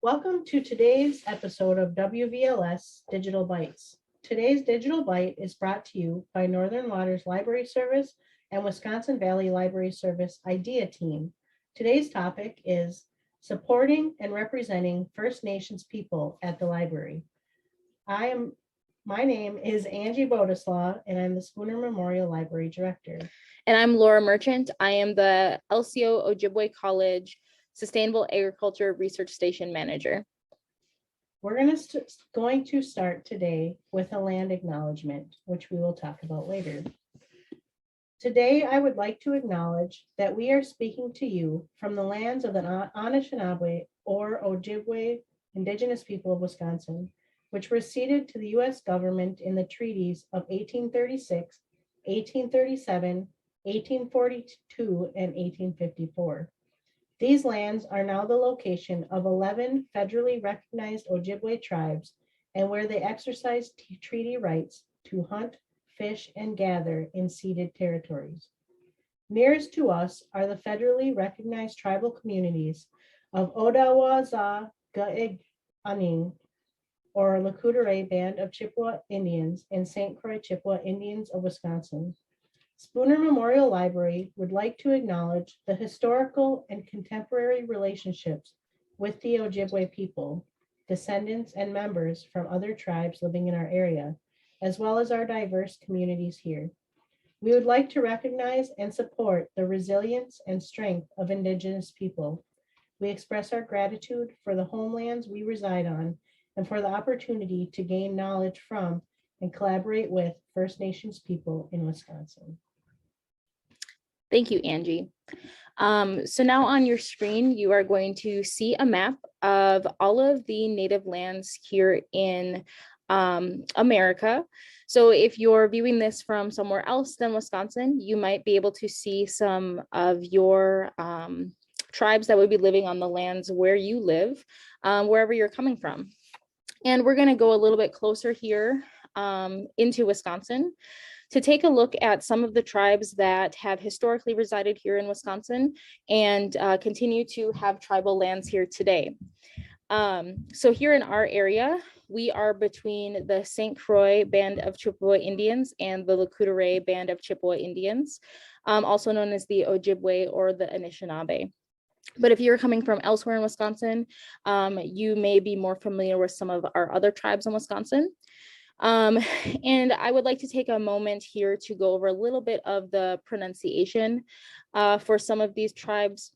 Welcome to today's episode of WVLS Digital Bytes. Today's Digital Byte is brought to you by Northern Waters Library Service and Wisconsin Valley Library Service IDEA team. Today's topic is supporting and representing First Nations people at the library. My name is Angie Bodeslaw, and I'm the Spooner Memorial Library Director. And I'm Laura Merchant. I am the LCO Ojibwe College Sustainable Agriculture Research Station Manager. We're going to start today with a land acknowledgement, which we will talk about later. Today, I would like to acknowledge that we are speaking to you from the lands of the Anishinaabe or Ojibwe Indigenous people of Wisconsin, which were ceded to the U.S. government in the treaties of 1836, 1837, 1842, and 1854. These lands are now the location of 11 federally recognized Ojibwe tribes and where they exercise treaty rights to hunt, fish, and gather in ceded territories. Nearest to us are the federally recognized tribal communities of Odawa Aning, or Lakota Band of Chippewa Indians, and St. Croix Chippewa Indians of Wisconsin. Spooner Memorial Library would like to acknowledge the historical and contemporary relationships with the Ojibwe people, descendants, and members from other tribes living in our area, as well as our diverse communities here. We would like to recognize and support the resilience and strength of Indigenous people. We express our gratitude for the homelands we reside on and for the opportunity to gain knowledge from and collaborate with First Nations people in Wisconsin. Thank you, Angie. So now on your screen, you are going to see a map of all of the native lands here in America. So if you're viewing this from somewhere else than Wisconsin, you might be able to see some of your tribes that would be living on the lands where you live, wherever you're coming from. And we're going to go a little bit closer here into Wisconsin to take a look at some of the tribes that have historically resided here in Wisconsin and continue to have tribal lands here today. So here in our area, we are between the St. Croix Band of Chippewa Indians and the Lakota Band of Chippewa Indians, also known as the Ojibwe or the Anishinaabe. But if you're coming from elsewhere in Wisconsin, you may be more familiar with some of our other tribes in Wisconsin. And I would like to take a moment here to go over a little bit of the pronunciation for some of these tribes,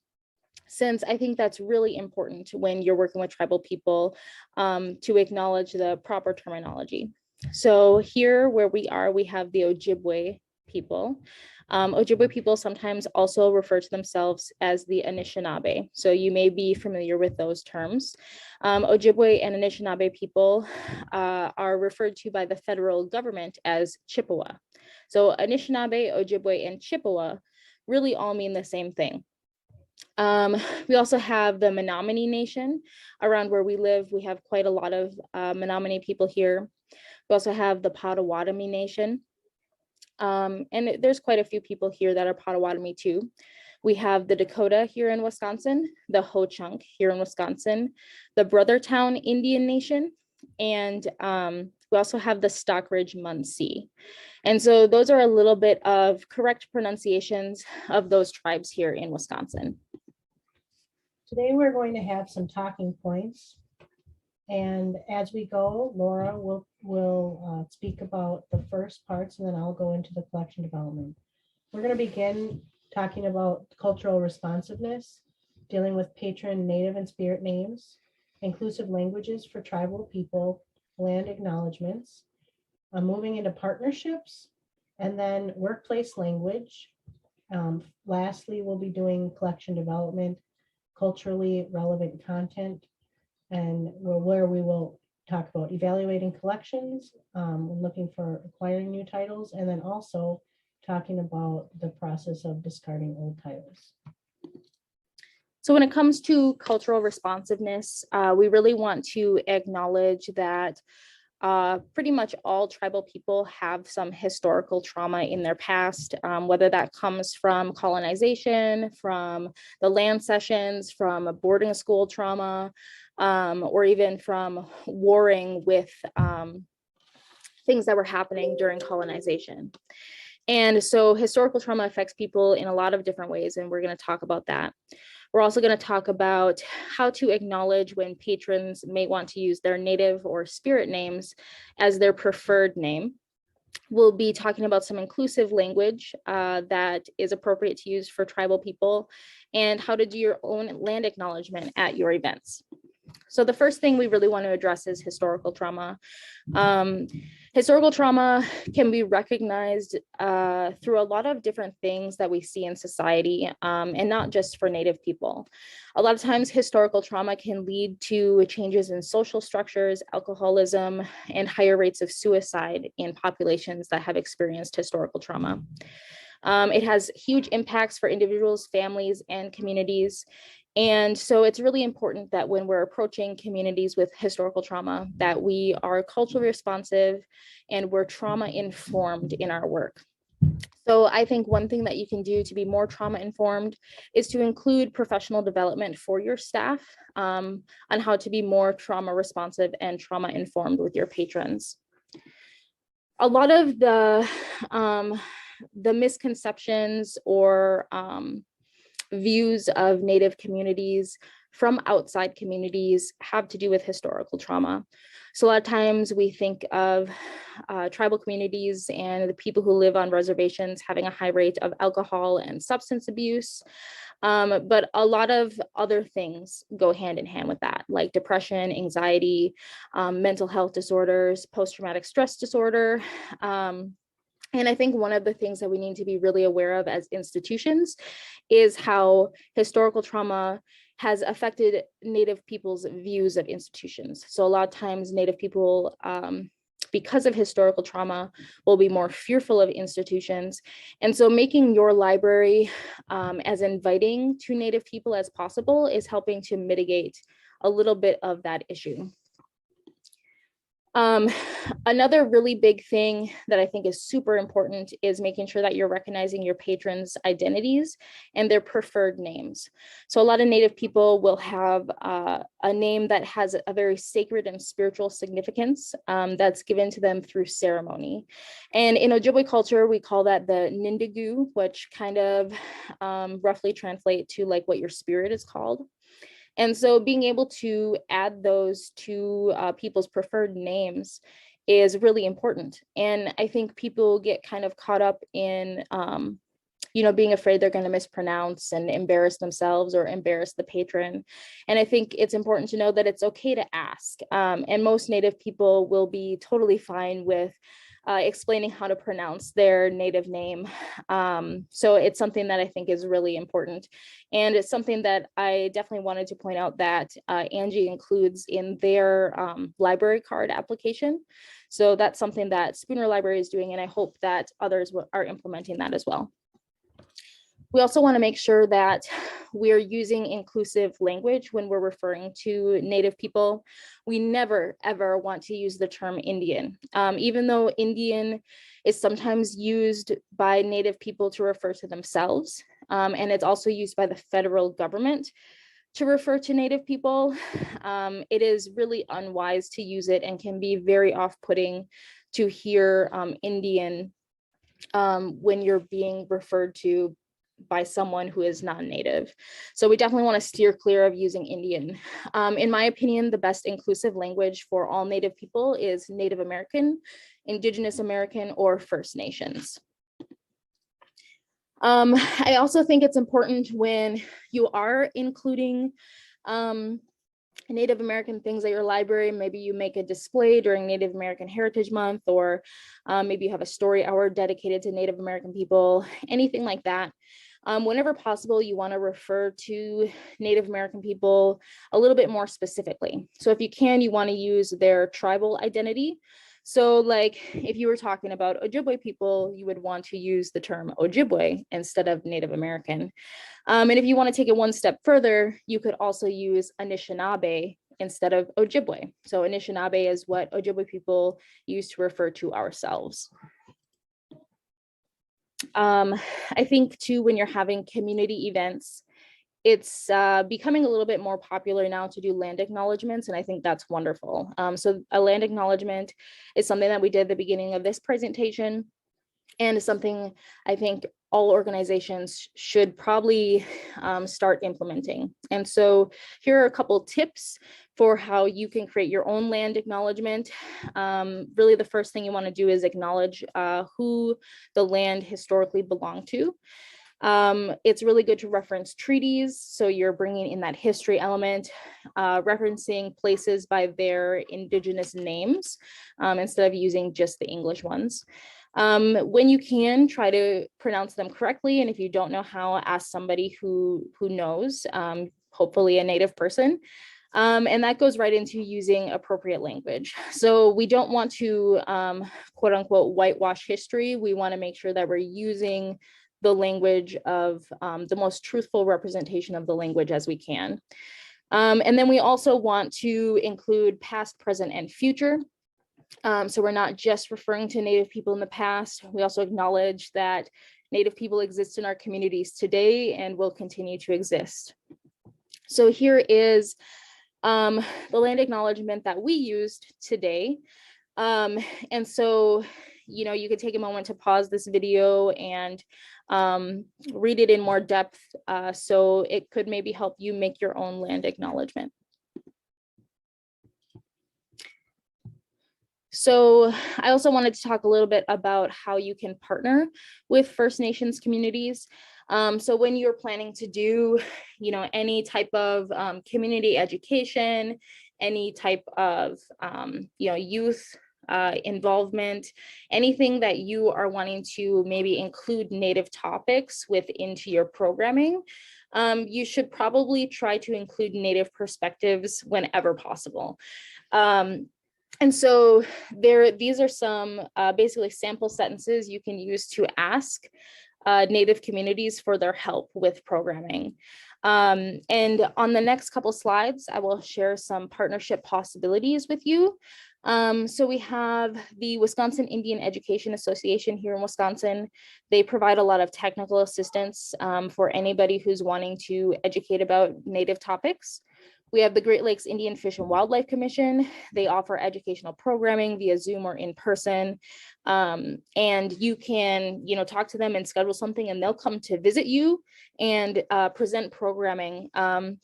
since I think that's really important when you're working with tribal people to acknowledge the proper terminology. So here where we are, we have the Ojibwe people. Ojibwe people sometimes also refer to themselves as the Anishinaabe. So you may be familiar with those terms. Ojibwe and Anishinaabe people are referred to by the federal government as Chippewa. So Anishinaabe, Ojibwe, and Chippewa really all mean the same thing. We also have the Menominee Nation around where we live. We have quite a lot of Menominee people here. We also have the Potawatomi Nation. And there's quite a few people here that are Potawatomi too. We have the Dakota here in Wisconsin, the Ho-Chunk here in Wisconsin, the Brothertown Indian Nation, and we also have the Stockridge Munsee. And so those are a little bit of correct pronunciations of those tribes here in Wisconsin. Today we're going to have some talking points. And as we go, Laura will speak about the first parts, and then I'll go into the collection development. We're going to begin talking about cultural responsiveness, dealing with patron, native, and spirit names, inclusive languages for tribal people, land acknowledgements, moving into partnerships, and then workplace language. Lastly, we'll be doing collection development, culturally relevant content, and where we will talk about evaluating collections, looking for acquiring new titles, and then also talking about the process of discarding old titles. So when it comes to cultural responsiveness, we really want to acknowledge that pretty much all tribal people have some historical trauma in their past, whether that comes from colonization, from the land cessions, from a boarding school trauma, or even from warring with things that were happening during colonization. And so historical trauma affects people in a lot of different ways, and we're going to talk about that. We're also going to talk about how to acknowledge when patrons may want to use their native or spirit names as their preferred name. We'll be talking about some inclusive language that is appropriate to use for tribal people, and how to do your own land acknowledgement at your events. So the first thing we really want to address is historical trauma. Historical trauma can be recognized through a lot of different things that we see in society, and not just for Native people. A lot of times historical trauma can lead to changes in social structures, alcoholism, and higher rates of suicide in populations that have experienced historical trauma. It has huge impacts for individuals, families, and communities. And so it's really important that when we're approaching communities with historical trauma, that we are culturally responsive and we're trauma informed in our work. So I think one thing that you can do to be more trauma informed is to include professional development for your staff on how to be more trauma responsive and trauma informed with your patrons. A lot of the misconceptions or views of Native communities from outside communities have to do with historical trauma. So a lot of times we think of tribal communities and the people who live on reservations having a high rate of alcohol and substance abuse. But a lot of other things go hand in hand with that, like depression, anxiety, mental health disorders, post-traumatic stress disorder. And I think one of the things that we need to be really aware of as institutions is how historical trauma has affected Native people's views of institutions. So a lot of times Native people, because of historical trauma, will be more fearful of institutions. And so making your library as inviting to Native people as possible is helping to mitigate a little bit of that issue. Another really big thing that I think is super important is making sure that you're recognizing your patrons' identities and their preferred names. So a lot of Native people will have a name that has a very sacred and spiritual significance that's given to them through ceremony. And in Ojibwe culture, we call that the Nindigu, which kind of roughly translate to like what your spirit is called. And so being able to add those to people's preferred names is really important. And I think people get kind of caught up in, being afraid they're going to mispronounce and embarrass themselves or embarrass the patron. And I think it's important to know that it's okay to ask. And most Native people will be totally fine with explaining how to pronounce their Native name. So it's something that I think is really important. And it's something that I definitely wanted to point out that Angie includes in their library card application. So that's something that Spooner Library is doing, and I hope that others are implementing that as well. We also want to make sure that we're using inclusive language when we're referring to Native people. We never, ever want to use the term Indian. Even though Indian is sometimes used by Native people to refer to themselves, and it's also used by the federal government to refer to Native people, it is really unwise to use it and can be very off-putting to hear Indian when you're being referred to by someone who is non-Native. So we definitely want to steer clear of using Indian. In my opinion, the best inclusive language for all Native people is Native American, Indigenous American, or First Nations. I also think it's important when you are including Native American things at your library. Maybe you make a display during Native American Heritage Month, or maybe you have a story hour dedicated to Native American people, anything like that. Whenever possible, you want to refer to Native American people a little bit more specifically. So if you can, you want to use their tribal identity. So like if you were talking about Ojibwe people, you would want to use the term Ojibwe instead of Native American. And if you want to take it one step further, you could also use Anishinaabe instead of Ojibwe. So Anishinaabe is what Ojibwe people use to refer to ourselves. I think too, when you're having community events, it's becoming a little bit more popular now to do land acknowledgements, and I think that's wonderful. So a land acknowledgement is something that we did at the beginning of this presentation, and is something I think all organizations should probably start implementing. And so here are a couple tips for how you can create your own land acknowledgement. Really, the first thing you want to do is acknowledge who the land historically belonged to. It's really good to reference treaties. So you're bringing in that history element, referencing places by their Indigenous names instead of using just the English ones. When you can, try to pronounce them correctly. And if you don't know how, ask somebody who knows, hopefully a native person. And that goes right into using appropriate language. So we don't want to quote unquote whitewash history. We want to make sure that we're using the language of the most truthful representation of the language as we can. And then we also want to include past, present, and future. So we're not just referring to Native people in the past. We also acknowledge that Native people exist in our communities today and will continue to exist. So here is the land acknowledgement that we used today. And so, you know, you could take a moment to pause this video and read it in more depth. So it could maybe help you make your own land acknowledgement. So I also wanted to talk a little bit about how you can partner with First Nations communities. So when you're planning to do, you know, any type of community education, any type of, you know, youth involvement, anything that you are wanting to maybe include Native topics into your programming, you should probably try to include Native perspectives whenever possible. And so these are some basically sample sentences you can use to ask Native communities for their help with programming. And on the next couple slides, I will share some partnership possibilities with you. So we have the Wisconsin Indian Education Association here in Wisconsin. They provide a lot of technical assistance for anybody who's wanting to educate about Native topics. We have the Great Lakes Indian Fish and Wildlife Commission. They offer educational programming via Zoom or in person. And you can, you know, talk to them and schedule something, and they'll come to visit you and present programming. And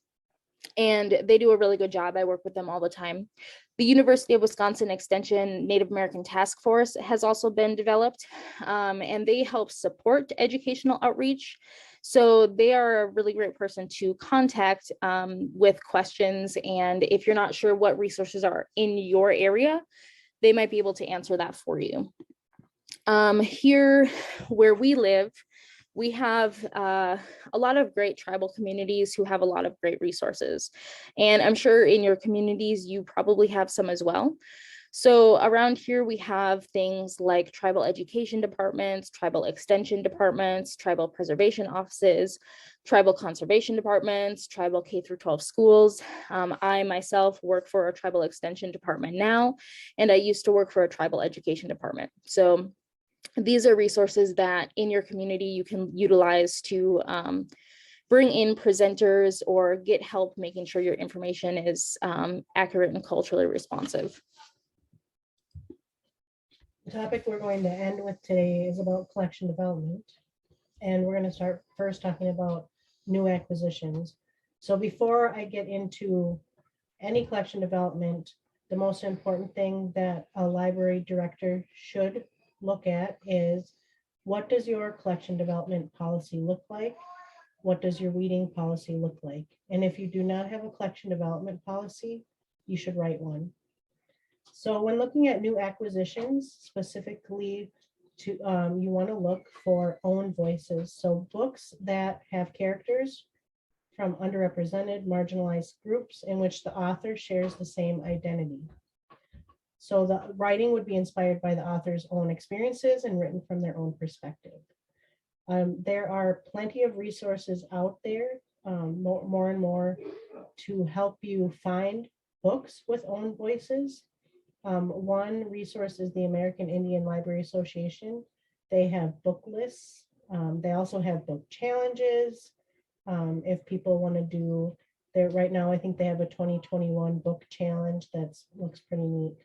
they do a really good job. I work with them all the time. The University of Wisconsin Extension Native American Task Force has also been developed, and they help support educational outreach. So they are a really great person to contact with questions. And if you're not sure what resources are in your area, they might be able to answer that for you. Here where we live, we have a lot of great tribal communities who have a lot of great resources. And I'm sure in your communities, you probably have some as well. So around here, we have things like tribal education departments, tribal extension departments, tribal preservation offices, tribal conservation departments, tribal K-12 schools. I myself work for a tribal extension department now, and I used to work for a tribal education department. So these are resources that in your community you can utilize to bring in presenters or get help making sure your information is accurate and culturally responsive. The topic we're going to end with today is about collection development. And we're going to start first talking about new acquisitions. So before I get into any collection development, the most important thing that a library director should look at is, what does your collection development policy look like? What does your weeding policy look like? And if you do not have a collection development policy, you should write one. So when looking at new acquisitions, specifically to you want to look for own voices. So books that have characters from underrepresented, marginalized groups in which the author shares the same identity. So the writing would be inspired by the author's own experiences and written from their own perspective. There are plenty of resources out there, more and more, to help you find books with own voices. One resource is the American Indian Library Association. They have book lists. They also have book challenges. If people want to do there right now, I think they have a 2021 book challenge that looks pretty neat.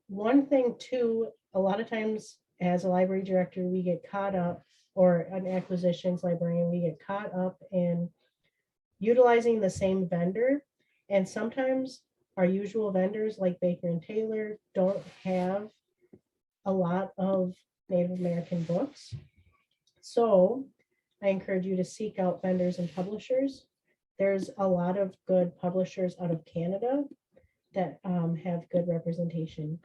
One thing too, a lot of times as a library director, we get caught up, or an acquisitions librarian, we get caught up in utilizing the same vendor. And sometimes our usual vendors like Baker and Taylor don't have a lot of Native American books. So I encourage you to seek out vendors and publishers. There's a lot of good publishers out of Canada that have good representation.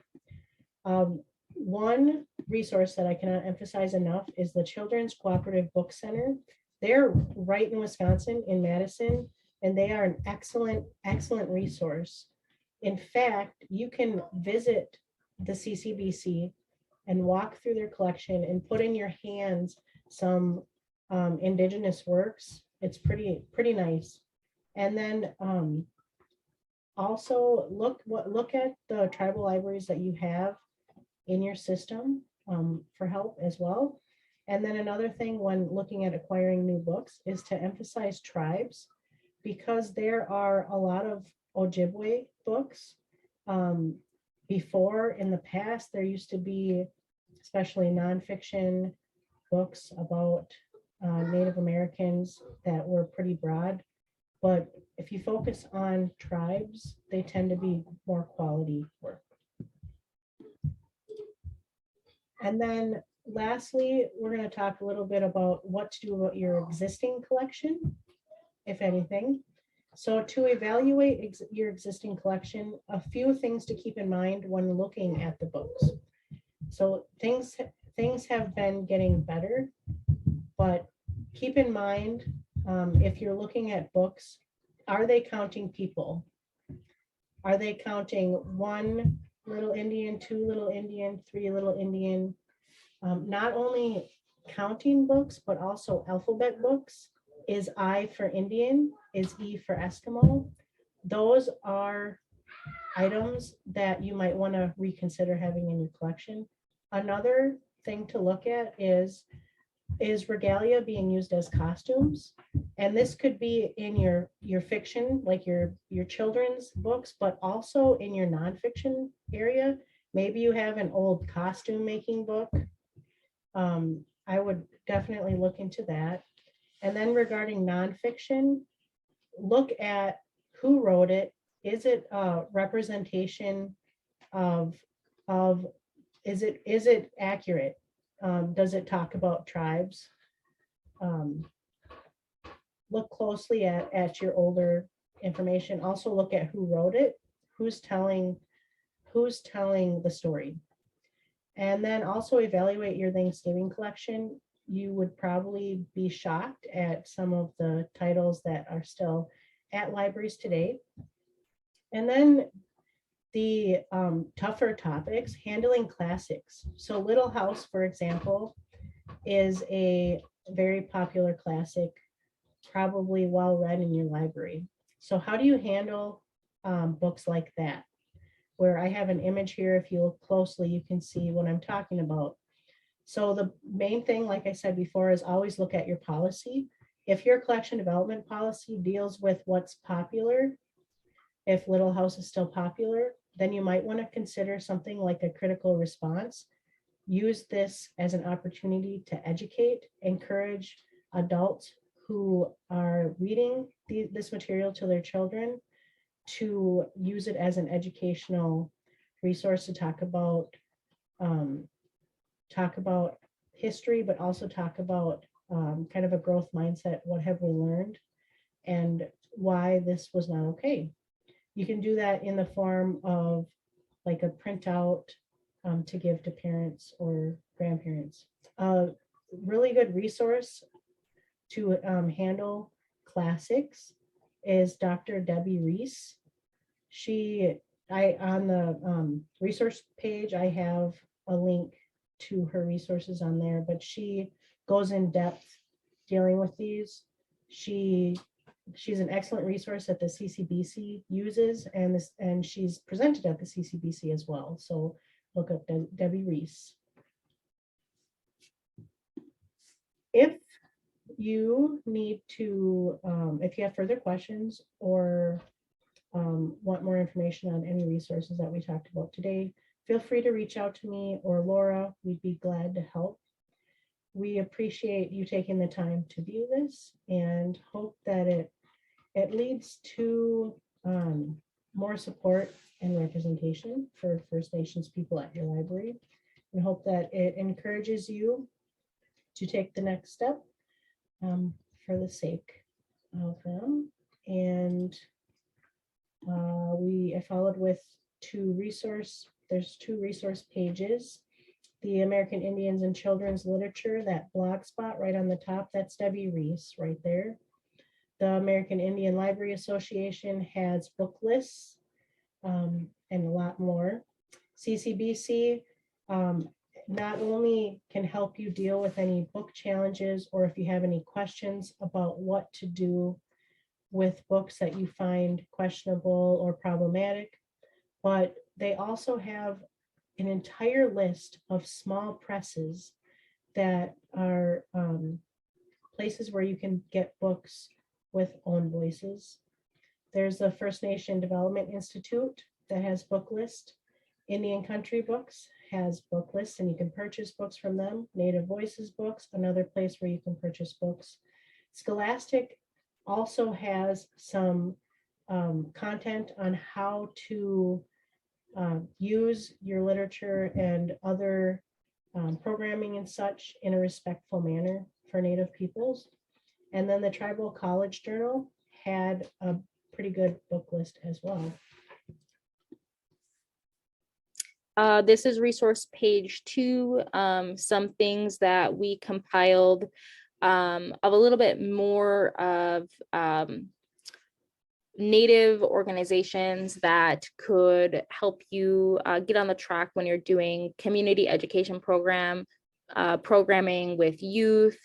One resource that I cannot emphasize enough is the Children's Cooperative Book Center. They're right in Wisconsin, in Madison, and they are an excellent, excellent resource. In fact, you can visit the CCBC and walk through their collection and put in your hands some Indigenous works. It's pretty nice. And then also look at the tribal libraries that you have in your system for help as well. And then another thing when looking at acquiring new books is to emphasize tribes, because there are a lot of Ojibwe books. Before, in the past, there used to be, especially nonfiction books about Native Americans that were pretty broad. But if you focus on tribes, they tend to be more quality work. And then lastly, we're going to talk a little bit about what to do about your existing collection, if anything. So to evaluate your existing collection, a few things to keep in mind when looking at the books. So things have been getting better, but keep in mind, if you're looking at books, are they counting people? Are they counting 1 little Indian, 2 little Indian, 3 little Indian? Not only counting books, but also alphabet books. Is I for Indian? Is E for Eskimo? Those are items that you might want to reconsider having in your collection. Another thing to look at is regalia being used as costumes? And this could be in your fiction, like your children's books, but also in your nonfiction area. Maybe you have an old costume making book. I would definitely look into that. And then regarding nonfiction, look at who wrote it. Is it a representation of is it accurate? Does it talk about tribes? Look closely at your older information. Also look at who wrote it, who's telling the story. And then also evaluate your Thanksgiving collection. You would probably be shocked at some of the titles that are still at libraries today. And then the tougher topics, handling classics. So Little House, for example, is a very popular classic, probably well read in your library. So how do you handle books like that? Where I have an image here, if you look closely, you can see what I'm talking about. So the main thing, like I said before, is always look at your policy. If your collection development policy deals with what's popular, if Little House is still popular, then you might want to consider something like a critical response. Use this as an opportunity to educate, encourage adults who are reading this material to their children to use it as an educational resource to talk about history, but also talk about kind of a growth mindset. What have we learned and why this was not okay? You can do that in the form of like a printout to give to parents or grandparents. A really good resource to handle classics is Dr. Debbie Reese. On the resource page, I have a link to her resources on there, but she goes in depth dealing with these. She She's an excellent resource that the CCBC uses, and she's presented at the CCBC as well. So look up Debbie Reese. If you need to, if you have further questions or want more information on any resources that we talked about today, feel free to reach out to me or Laura. We'd be glad to help. We appreciate you taking the time to view this and hope that it leads to more support and representation for First Nations people at your library, and hope that it encourages you to take the next step for the sake of them. And I followed with there's two resource pages. The American Indians and Children's Literature, that blog spot right on the top, that's Debbie Reese right there. The American Indian Library Association has book lists and a lot more. CCBC not only can help you deal with any book challenges, or if you have any questions about what to do with books that you find questionable or problematic, but they also have an entire list of small presses that are places where you can get books with own voices. There's the First Nation Development Institute that has book list. Indian Country Books has book lists, and you can purchase books from them. Native Voices Books, another place where you can purchase books. Scholastic also has some content on how to use your literature and other programming and such in a respectful manner for Native peoples. And then the Tribal College Journal had a pretty good book list as well. This is resource page 2, some things that we compiled of a little bit more of Native organizations that could help you get on the track when you're doing community education programming with youth,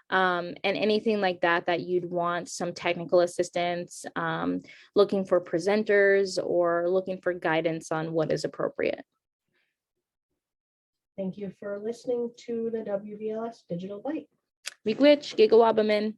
and anything like that you'd want some technical assistance, looking for presenters or looking for guidance on what is appropriate. Thank you for listening to the WVLS Digital Byte. Miigwech, Gigawabamin.